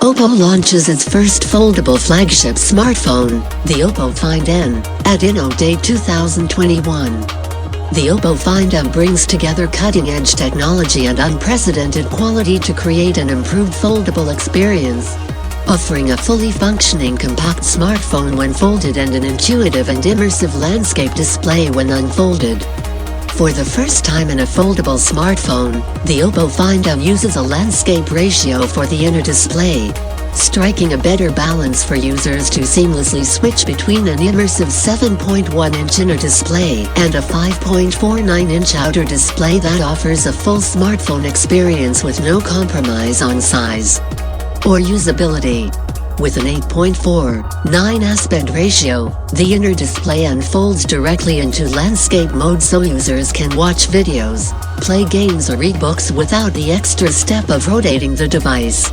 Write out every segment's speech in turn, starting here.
Oppo launches its first foldable flagship smartphone, the Oppo Find N, at Inno Day 2021. The Oppo Find N brings together cutting-edge technology and unprecedented quality to create an improved foldable experience, offering a fully functioning compact smartphone when folded and an intuitive and immersive landscape display when unfolded. For the first time in a foldable smartphone, the Oppo Find N uses a landscape ratio for the inner display, striking a better balance for users to seamlessly switch between an immersive 7.1-inch inner display and a 5.49-inch outer display that offers a full smartphone experience with no compromise on size or usability. With an 8.49 aspect ratio, the inner display unfolds directly into landscape mode so users can watch videos, play games or read books without the extra step of rotating the device.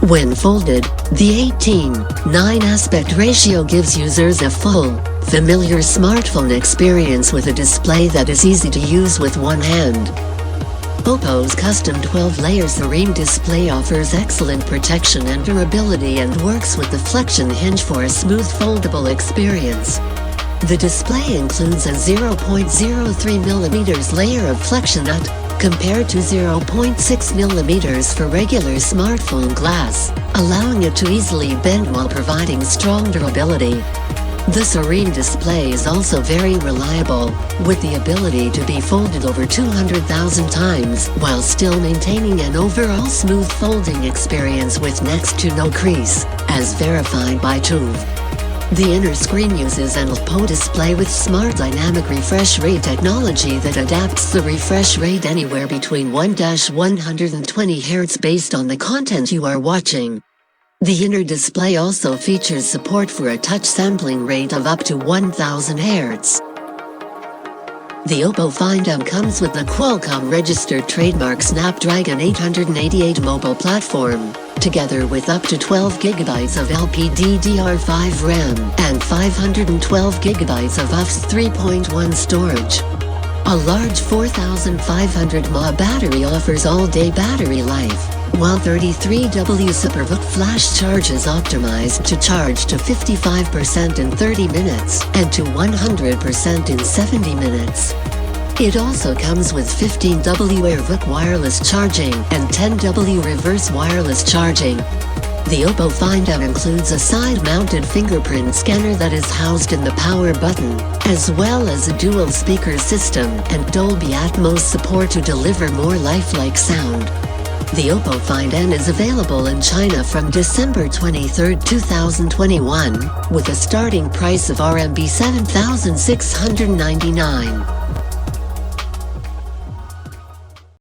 When folded, the 18:9 aspect ratio gives users a full, familiar smartphone experience with a display that is easy to use with one hand. Oppo's custom 12-layer serene display offers excellent protection and durability and works with the flexion hinge for a smooth foldable experience. The display includes a 0.03mm layer of flexion nut, compared to 0.6mm for regular smartphone glass, allowing it to easily bend while providing strong durability. The Serene display is also very reliable, with the ability to be folded over 200,000 times while still maintaining an overall smooth folding experience with next to no crease, as verified by TÜV. The inner screen uses an Oppo display with smart dynamic refresh rate technology that adapts the refresh rate anywhere between 1-120 Hz based on the content you are watching. The inner display also features support for a touch sampling rate of up to 1000 Hz. The Oppo Find N comes with the Qualcomm-registered trademark Snapdragon 888 mobile platform, together with up to 12 GB of LPDDR5 RAM and 512 GB of UFS 3.1 storage. A large 4500 mAh battery offers all-day battery life, while 33W SuperVOOC flash charge is optimized to charge to 55% in 30 minutes and to 100% in 70 minutes. It also comes with 15W AirVOOC wireless charging and 10W reverse wireless charging. The Oppo Find N includes a side-mounted fingerprint scanner that is housed in the power button, as well as a dual speaker system and Dolby Atmos support to deliver more lifelike sound. The Oppo Find N is available in China from December 23, 2021, with a starting price of RMB 7,699.